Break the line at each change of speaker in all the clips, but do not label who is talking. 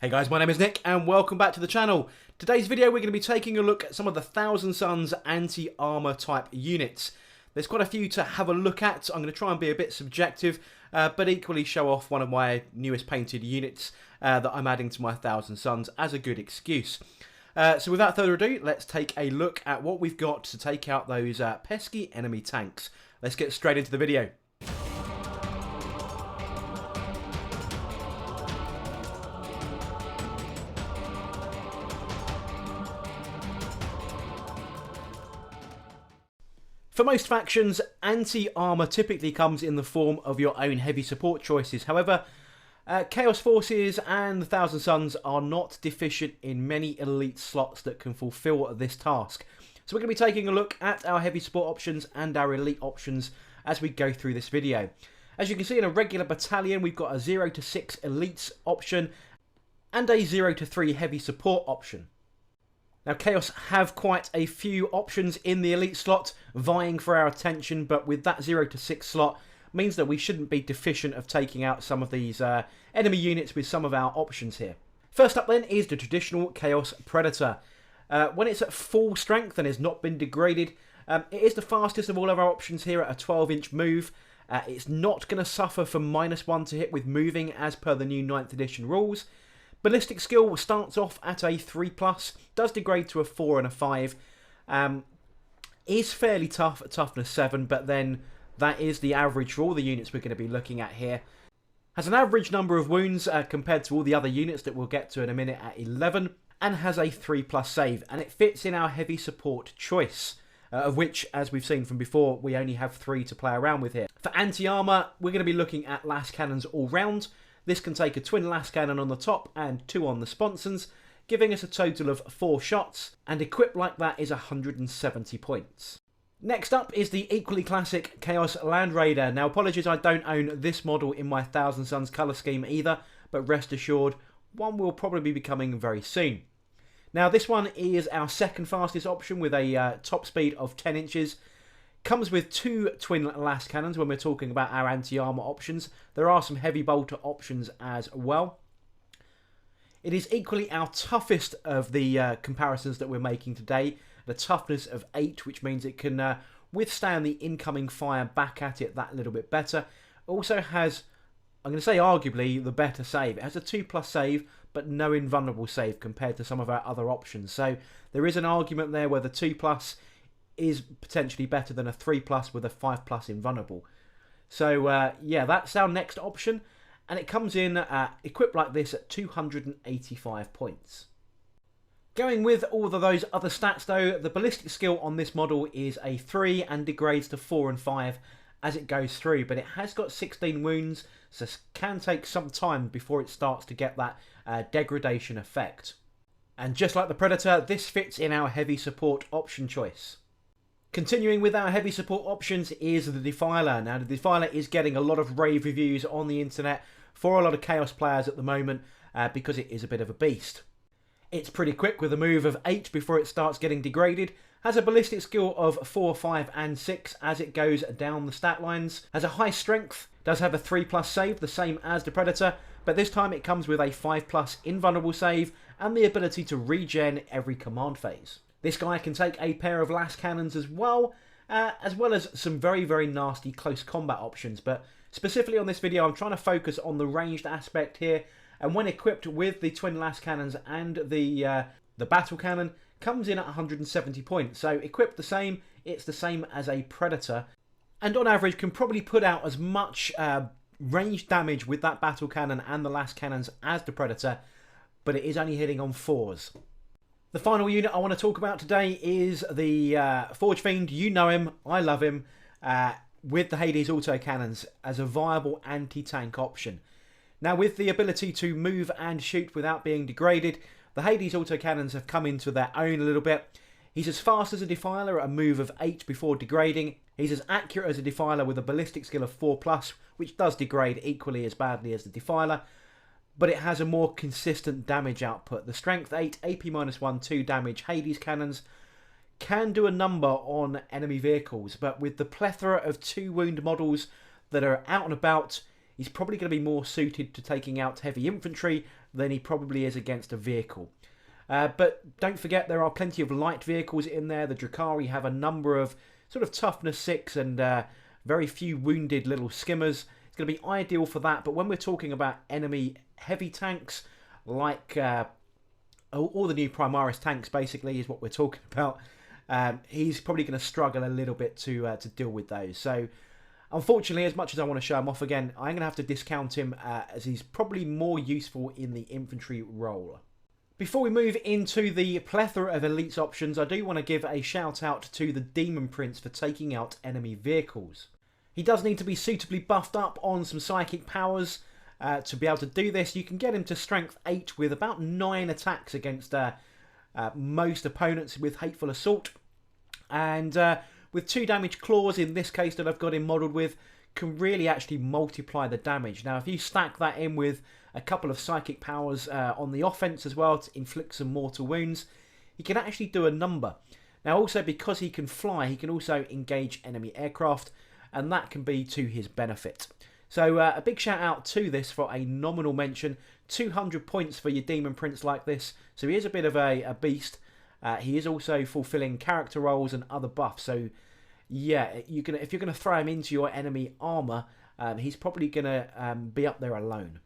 Hey guys, my name is Nick and welcome back to the channel. Today's video we're going to be taking a look at some of the Thousand Sons anti-armour type units. There's quite a few to have a look at. I'm going to try and be a bit subjective, but equally show off one of my newest painted units that I'm adding to my Thousand Sons as a good excuse. So without further ado, let's take a look at what we've got to take out those pesky enemy tanks. Let's get straight into the video. For most factions, anti-armour typically comes in the form of your own heavy support choices. However, Chaos Forces and the Thousand Sons are not deficient in many elite slots that can fulfill this task. So we're going to be taking a look at our heavy support options and our elite options as we go through this video. As you can see, in a regular battalion, we've got a 0 to 6 elites option and a 0 to 3 heavy support option. Now, Chaos have quite a few options in the elite slot vying for our attention, but with that 0 to 6 slot means that we shouldn't be deficient of taking out some of these enemy units with some of our options here. First up then is the traditional Chaos Predator. When it's at full strength and has not been degraded, it is the fastest of all of our options here at a 12-inch move. It's not going to suffer from -1 to hit with moving as per the new 9th edition rules. Ballistic skill starts off at a 3+, does degrade to a 4 and a 5. Is fairly tough at toughness 7, but then that is the average for all the units we're going to be looking at here. Has an average number of wounds compared to all the other units that we'll get to in a minute at 11, and has a 3+ save, and it fits in our heavy support choice, of which, as we've seen from before, we only have 3 to play around with here. For anti-armour, we're going to be looking at las cannons all round. This can take a twin las cannon on the top and 2 on the sponsons, giving us a total of 4 shots, and equipped like that is 170 points. Next up is the equally classic Chaos Land Raider. Now, apologies, I don't own this model in my Thousand Sons colour scheme either, but rest assured, one will probably be coming very soon. Now, this one is our second fastest option with a top speed of 10 inches. Comes with 2 twin las cannons when we're talking about our anti-armour options. There are some heavy bolter options as well. It is equally our toughest of the comparisons that we're making today. The toughness of 8, which means it can withstand the incoming fire back at it that little bit better. Also has, I'm going to say arguably, the better save. It has a 2+ save, but no invulnerable save compared to some of our other options. So there is an argument there where the 2+ is potentially better than a 3+ with a 5+ invulnerable. So yeah, that's our next option, and it comes in equipped like this at 285 points. Going with all of those other stats though, the ballistic skill on this model is a 3 and degrades to 4 and 5 as it goes through, but it has got 16 wounds, so it can take some time before it starts to get that degradation effect. And just like the Predator, this fits in our heavy support option choice. Continuing with our heavy support options is the Defiler. Now, the Defiler is getting a lot of rave reviews on the internet for a lot of Chaos players at the moment because it is a bit of a beast. It's pretty quick with a move of 8 before it starts getting degraded. Has a ballistic skill of 4, 5 and 6 as it goes down the stat lines. Has a high strength. Does have a 3+ save, the same as the Predator, but this time it comes with a 5+ invulnerable save and the ability to regen every command phase. This guy can take a pair of las cannons as well as some very, very nasty close combat options. But specifically on this video, I'm trying to focus on the ranged aspect here. And when equipped with the twin las cannons and the battle cannon, comes in at 170 points. So equipped the same, it's the same as a Predator. And on average, can probably put out as much ranged damage with that battle cannon and the las cannons as the Predator, but it is only hitting on 4s. The final unit I want to talk about today is the Forge Fiend. You know him, I love him, with the Hades autocannons as a viable anti-tank option. Now, with the ability to move and shoot without being degraded, the Hades autocannons have come into their own a little bit. He's as fast as a Defiler at a move of 8 before degrading. He's as accurate as a Defiler with a ballistic skill of 4+, which does degrade equally as badly as the Defiler. But it has a more consistent damage output. The Strength 8, AP -1, 2 damage Hades cannons can do a number on enemy vehicles, but with the plethora of 2 wound models that are out and about, he's probably going to be more suited to taking out heavy infantry than he probably is against a vehicle. But don't forget, there are plenty of light vehicles in there. The Drukhari have a number of sort of toughness 6 and very few wounded little skimmers. It's going to be ideal for that. But when we're talking about enemy heavy tanks, like all the new Primaris tanks, basically, is what we're talking about, he's probably going to struggle a little bit to deal with those. So, unfortunately, as much as I want to show him off again, I'm going to have to discount him as he's probably more useful in the infantry role. Before we move into the plethora of elites options, I do want to give a shout out to the Demon Prince for taking out enemy vehicles. He does need to be suitably buffed up on some psychic powers to be able to do this. You can get him to strength 8 with about 9 attacks against most opponents with Hateful Assault. And with 2 damage claws in this case that I've got him modelled with, can really actually multiply the damage. Now if you stack that in with a couple of psychic powers on the offense as well to inflict some mortal wounds, he can actually do a number. Now also, because he can fly, he can also engage enemy aircraft, and that can be to his benefit. So a big shout out to this for a nominal mention. 200 points for your Demon Prince like this, so he is a bit of a beast. He is also fulfilling character roles and other buffs, so yeah, if you're going to throw him into your enemy armour, he's probably going to be up there alone.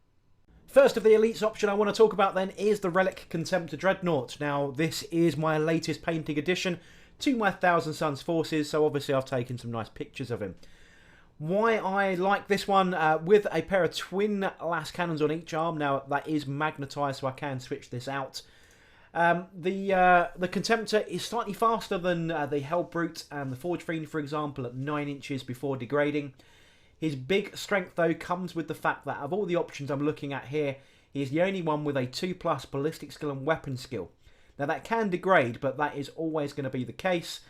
First of the elites option I want to talk about then is the Relic Contemptor Dreadnaught. Now this is my latest painting addition to my Thousand Suns forces, so obviously I've taken some nice pictures of him. Why I like this one, with a pair of twin las cannons on each arm. Now that is magnetised, so I can switch this out. The Contemptor is slightly faster than the Hellbrute and the Forge Fiend, for example, at 9 inches before degrading. His big strength, though, comes with the fact that of all the options I'm looking at here, he is the only one with a 2+ ballistic skill and weapon skill. Now that can degrade, but that is always going to be the case.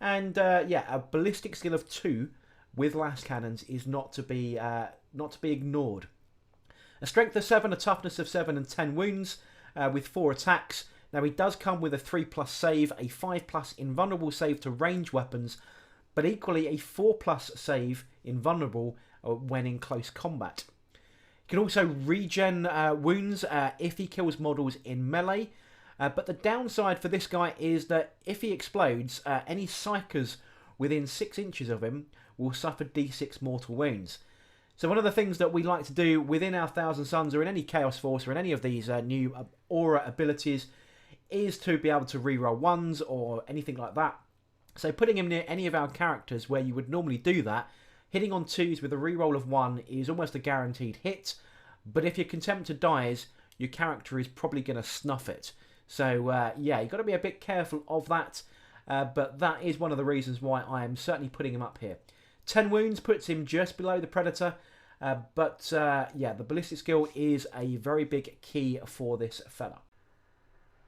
And yeah, a ballistic skill of 2 with las cannons is not to be ignored. A strength of 7, a toughness of 7, and 10 wounds with 4 attacks. Now he does come with a 3+ save, a 5+ invulnerable save to range weapons, but equally a 4+ save invulnerable when in close combat. He can also regen wounds if he kills models in melee, but the downside for this guy is that if he explodes, any psychers within 6 inches of him will suffer d6 mortal wounds. So one of the things that we like to do within our Thousand Suns or in any Chaos Force or in any of these new aura abilities is to be able to reroll 1s or anything like that. So putting him near any of our characters where you would normally do that, hitting on 2s with a reroll of 1 is almost a guaranteed hit. But if your Contemptor dies, your character is probably going to snuff it. So yeah, you've got to be a bit careful of that. But that is one of the reasons why I am certainly putting him up here. 10 wounds puts him just below the Predator. But yeah, the ballistic skill is a very big key for this fella.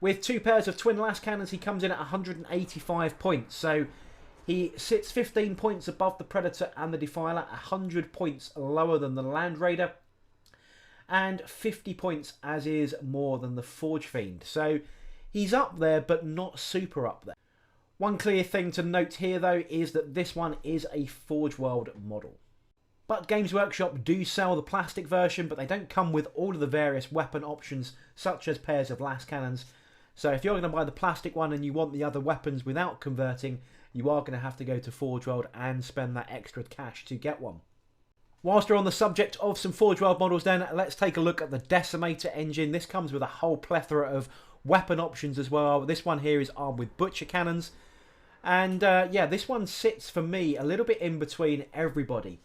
With 2 pairs of twin las cannons, he comes in at 185 points. So he sits 15 points above the Predator and the Defiler, 100 points lower than the Land Raider, and 50 points as is more than the Forge Fiend. So he's up there, but not super up there. One clear thing to note here, though, is that this one is a Forge World model. But Games Workshop do sell the plastic version, but they don't come with all of the various weapon options, such as pairs of las cannons. So if you're going to buy the plastic one and you want the other weapons without converting, you are going to have to go to Forge World and spend that extra cash to get one. Whilst we're on the subject of some Forge World models then, let's take a look at the Decimator engine. This comes with a whole plethora of weapon options as well. This one here is armed with butcher cannons. And yeah, this one sits for me a little bit in between everybody.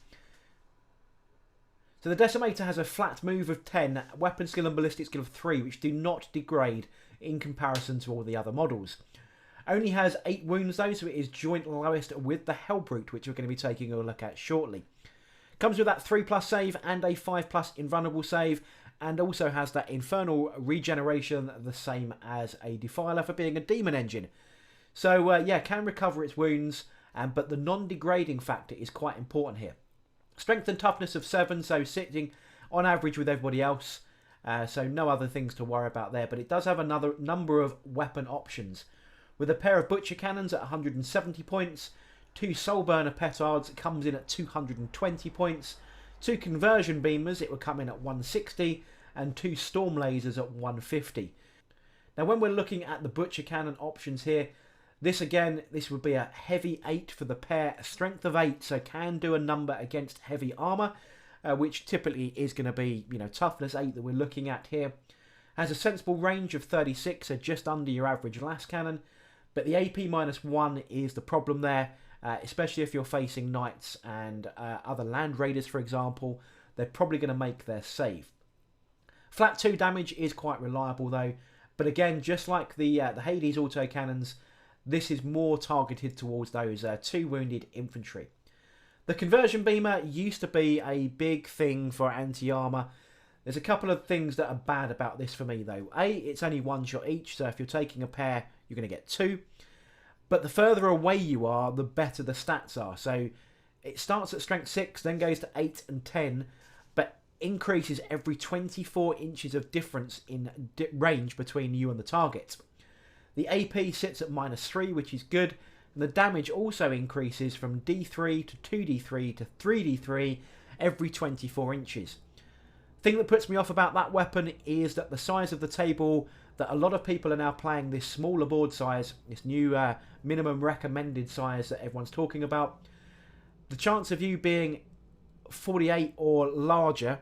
So the Decimator has a flat move of 10, weapon skill and ballistic skill of 3, which do not degrade in comparison to all the other models. Only has 8 wounds though, so it is joint lowest with the Hellbrute, which we're going to be taking a look at shortly. Comes with that 3+ save and a 5+ invulnerable save, and also has that infernal regeneration, the same as a Defiler for being a demon engine. So yeah, can recover its wounds, but the non-degrading factor is quite important here. Strength and toughness of 7, so sitting on average with everybody else. So no other things to worry about there, but it does have another number of weapon options. With a pair of butcher cannons at 170 points, 2 soul burner petards, it comes in at 220 points, 2 conversion beamers, it will come in at 160, and 2 storm lasers at 150. Now when we're looking at the butcher cannon options here, this would be a heavy 8 for the pair, strength of 8, so can do a number against heavy armour, which typically is going to be, toughness 8 that we're looking at here. Has a sensible range of 36, so just under your average las cannon, but the AP -1 is the problem there, especially if you're facing knights and other land raiders, for example. They're probably going to make their save. Flat 2 damage is quite reliable though, but again, just like the Hades autocannons, this is more targeted towards those 2 wounded infantry. The conversion beamer used to be a big thing for anti-armour. There's a couple of things that are bad about this for me though. A, it's only 1 shot each, so if you're taking a pair, you're going to get 2. But the further away you are, the better the stats are. So it starts at strength 6, then goes to 8 and 10, but increases every 24 inches of difference in range between you and the target. The AP sits at -3, which is good, and the damage also increases from D3 to 2D3 to 3D3 every 24 inches. Thing that puts me off about that weapon is that the size of the table, that a lot of people are now playing this smaller board size, this new minimum recommended size that everyone's talking about. The chance of you being 48 or larger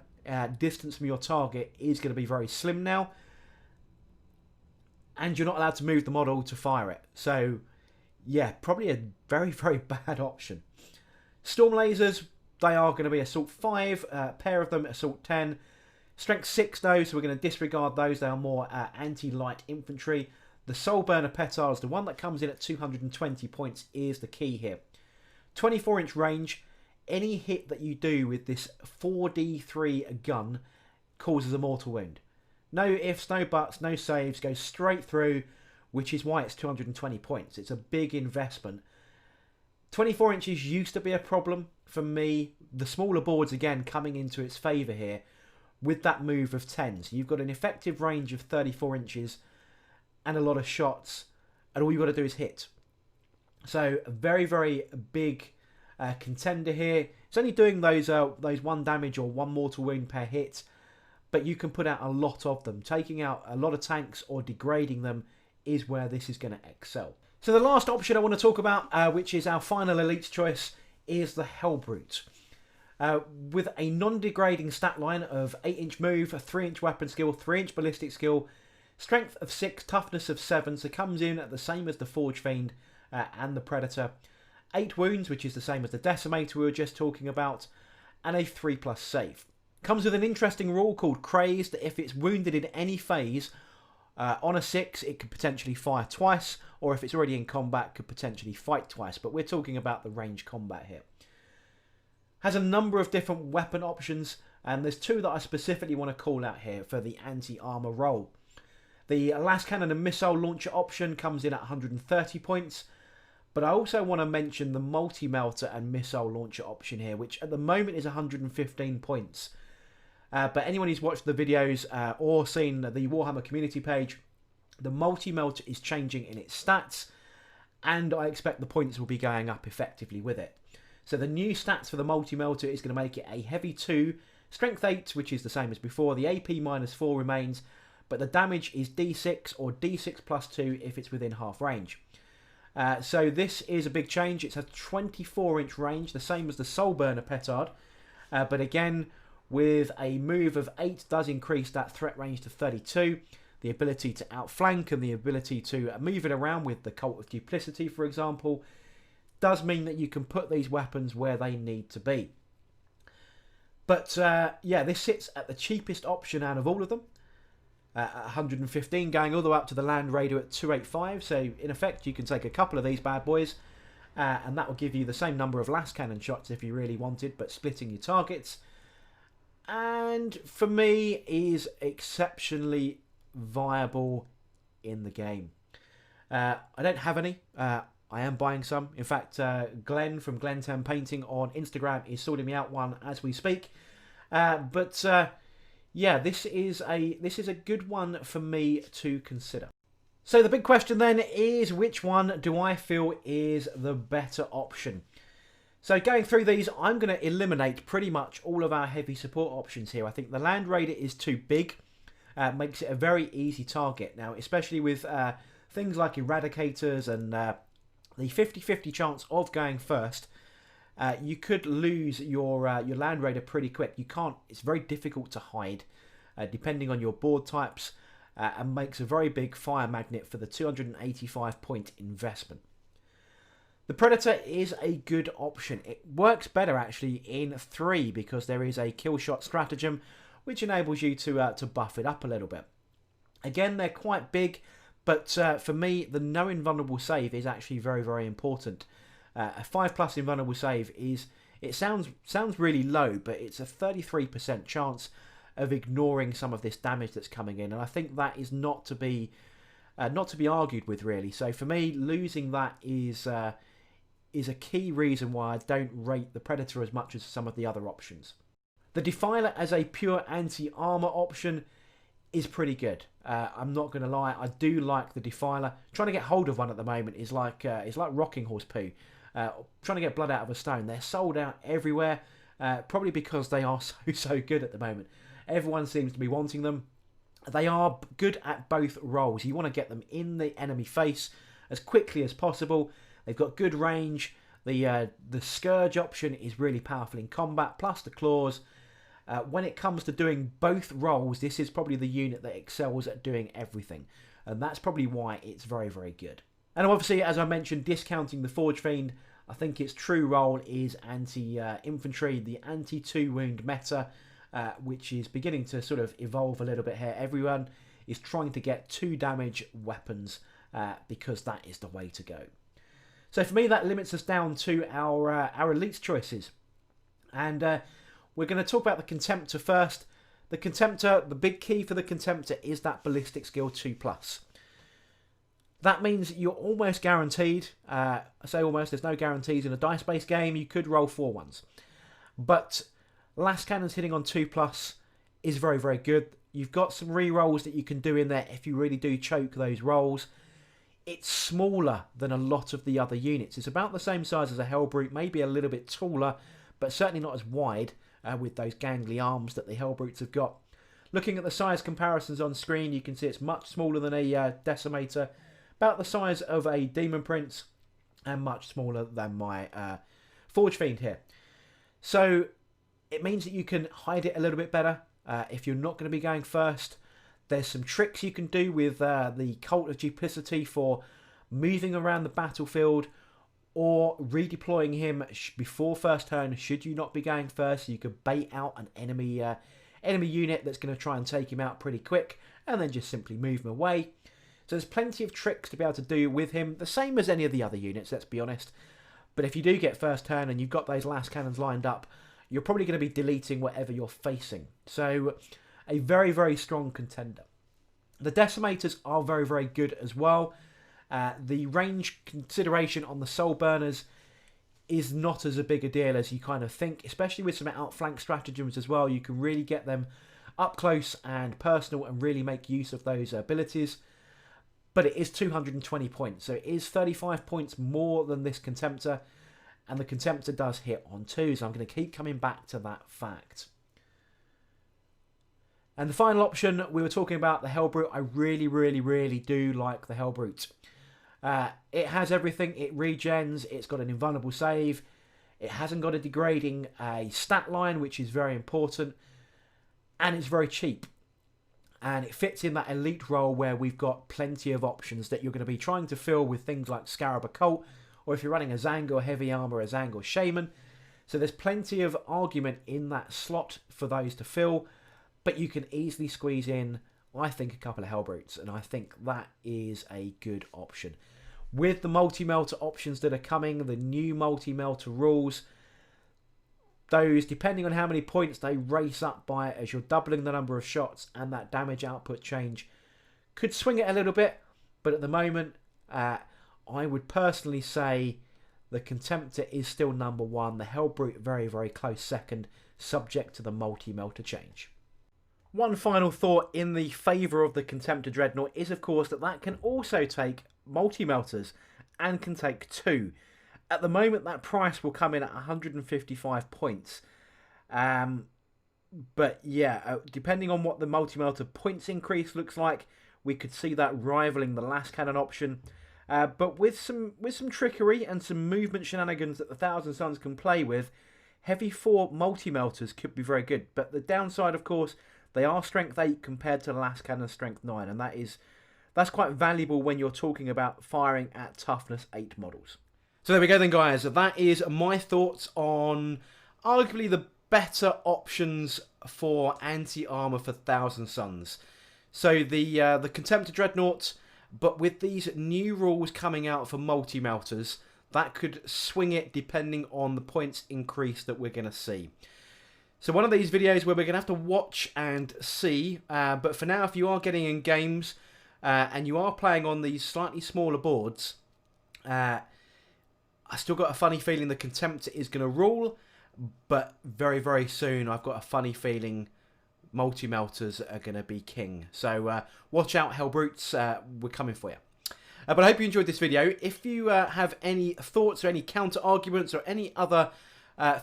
distance from your target is going to be very slim now. And you're not allowed to move the model to fire it. So, yeah, probably a very, very bad option. Storm lasers, they are going to be Assault 5, a pair of them, Assault 10. Strength 6 though, so we're going to disregard those. They are more anti-light infantry. The Soul Burner Petards, the one that comes in at 220 points, is the key here. 24-inch range. Any hit that you do with this 4D3 gun causes a mortal wound. No ifs, no buts, no saves, goes straight through, which is why it's 220 points. It's a big investment. 24 inches used to be a problem for me. The smaller boards, again, coming into its favour here with that move of 10. So you've got an effective range of 34 inches and a lot of shots, and all you've got to do is hit. So a very, very big contender here. It's only doing those 1 damage or 1 mortal wound per hit, but you can put out a lot of them. Taking out a lot of tanks or degrading them is where this is going to excel. So the last option I want to talk about, which is our final elite choice, is the Hellbrute. With a non-degrading stat line of 8-inch move, a 3-inch weapon skill, 3-inch ballistic skill, strength of 6, toughness of 7, so comes in at the same as the Forge Fiend and the Predator. 8 wounds, which is the same as the Decimator we were just talking about, and a 3+ save. Comes with an interesting rule called Craze, that if it's wounded in any phase, on a 6, it could potentially fire twice, or if it's already in combat, could potentially fight twice. But we're talking about the range combat here. Has a number of different weapon options, and there's 2 that I specifically want to call out here for the anti-armour role. The las cannon and missile launcher option comes in at 130 points, but I also want to mention the multi-melter and missile launcher option here, which at the moment is 115 points. But anyone who's watched the videos or seen the Warhammer community page, the multi-melter is changing in its stats, and I expect the points will be going up effectively with it. So the new stats for the multi-melter is going to make it a heavy 2, strength 8, which is the same as before. The AP -4 remains, but the damage is D6 or D6 plus 2 if it's within half range. So this is a big change. It's a 24-inch range, the same as the Soul Burner Petard, but again, with a move of 8 does increase that threat range to 32. The ability to outflank and the ability to move it around with the Cult of Duplicity, for example, does mean that you can put these weapons where they need to be. But yeah, this sits at the cheapest option out of all of them. At 115, going all the way up to the Land Raider at 285. So in effect, you can take a couple of these bad boys, and that will give you the same number of las cannon shots if you really wanted, but splitting your targets. And for me, is exceptionally viable in the game. I don't have any. I am buying some. In fact, Glenn from Glen 10 Painting on Instagram is sorting me out one as we speak. Yeah, this is a good one for me to consider. So the big question then is, which one do I feel is the better option? So going through these, I'm going to eliminate pretty much all of our heavy support options here. I think the Land Raider is too big, makes it a very easy target. Now, especially with things like Eradicators and the 50-50 chance of going first, you could lose your Land Raider pretty quick. You can't. It's very difficult to hide, depending on your board types, and makes a very big fire magnet for the 285 point investment. The Predator is a good option. It works better actually in 3 because there is a kill shot stratagem which enables you to buff it up a little bit. Again, they're quite big, but for me, the no invulnerable save is actually very, very important. A 5+ invulnerable save is, it sounds really low, but it's a 33% chance of ignoring some of this damage that's coming in, and I think that is not to be argued with, really. So for me, losing that is a key reason why I don't rate the Predator as much as some of the other options. The Defiler as a pure anti-armour option is pretty good. I'm not going to lie, I do like the Defiler. Trying to get hold of one at the moment is like rocking horse poo. Trying to get blood out of a stone. They're sold out everywhere, probably because they are so good at the moment. Everyone seems to be wanting them. They are good at both roles. You want to get them in the enemy face as quickly as possible. They've got good range. The Scourge option is really powerful in combat, plus the claws. When it comes to doing both roles, this is probably the unit that excels at doing everything. And that's probably why it's very, very good. And obviously, as I mentioned, discounting the Forge Fiend, I think its true role is anti-infantry, the anti-2 wound meta, which is beginning to sort of evolve a little bit here. Everyone is trying to get 2 damage weapons because that is the way to go. So for me, that limits us down to our elites choices. And we're going to talk about the Contemptor first. The Contemptor, the big key for the Contemptor is that ballistic skill 2+. That means you're almost guaranteed. I say almost, there's no guarantees in a dice-based game. You could roll 4 ones. But last cannons hitting on 2+ is very, very good. You've got some re-rolls that you can do in there if you really do choke those rolls. It's smaller than a lot of the other units. It's about the same size as a Hellbrute, maybe a little bit taller, but certainly not as wide with those gangly arms that the Hellbrutes have got. Looking at the size comparisons on screen, you can see it's much smaller than a Decimator, about the size of a Demon Prince, and much smaller than my Forge Fiend here. So it means that you can hide it a little bit better if you're not going to be going first. There's some tricks you can do with the Cult of Duplicity for moving around the battlefield or redeploying him before first turn should you not be going first. So you could bait out an enemy unit that's going to try and take him out pretty quick and then just simply move him away. So there's plenty of tricks to be able to do with him, the same as any of the other units, let's be honest. But if you do get first turn and you've got those last cannons lined up, you're probably going to be deleting whatever you're facing. So a very, very strong contender. The Decimators are very, very good as well. The range consideration on the Soul Burners is not as a big a deal as you kind of think, especially with some outflank stratagems as well. You can really get them up close and personal and really make use of those abilities. But it is 220 points, so it is 35 points more than this Contemptor, and the Contemptor does hit on 2, so I'm going to keep coming back to that fact. And the final option, we were talking about the Hellbrute. I really, really, really do like the Hellbrute. It has everything. It regens. It's got an invulnerable save. It hasn't got a degrading stat line, which is very important. And it's very cheap. And it fits in that elite role where we've got plenty of options that you're going to be trying to fill with things like Scarab Occult, or if you're running a Zangor Heavy Armour, a Zangor Shaman. So there's plenty of argument in that slot for those to fill. But you can easily squeeze in, I think, a couple of Hellbrutes, and I think that is a good option. With the multi-melter options that are coming, the new multi-melter rules, those, depending on how many points they race up by as you're doubling the number of shots and that damage output change, could swing it a little bit, but at the moment, I would personally say the Contemptor is still number 1, the Hellbrute very, very close second, subject to the multi-melter change. One final thought in the favour of the Contemptor Dreadnaught is, of course, that can also take multi-melters and can take 2. At the moment, that price will come in at 155 points. But yeah, depending on what the multi-melter points increase looks like, we could see that rivaling the last cannon option. But with some trickery and some movement shenanigans that the Thousand Suns can play with, Heavy 4 multi-melters could be very good. But the downside, of course, they are strength 8 compared to the last cannon strength 9. And that's quite valuable when you're talking about firing at toughness 8 models. So there we go then, guys. That is my thoughts on arguably the better options for anti-armour for Thousand Suns. So the Contemptor Dreadnaught, but with these new rules coming out for multi-melters, that could swing it depending on the points increase that we're going to see. So one of these videos where we're going to have to watch and see, but for now, if you are getting in games and you are playing on these slightly smaller boards, I still got a funny feeling the Contemptor is going to rule, but very, very soon I've got a funny feeling multi-melters are going to be king. So watch out, Hellbrutes, we're coming for you. But I hope you enjoyed this video. If you have any thoughts or any counter-arguments or any other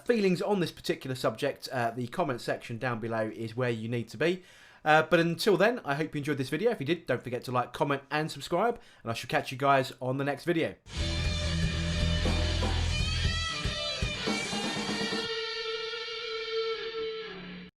feelings on this particular subject, the comment section down below is where you need to be. But until then, I hope you enjoyed this video. If you did, don't forget to like, comment and subscribe, and I shall catch you guys on the next video.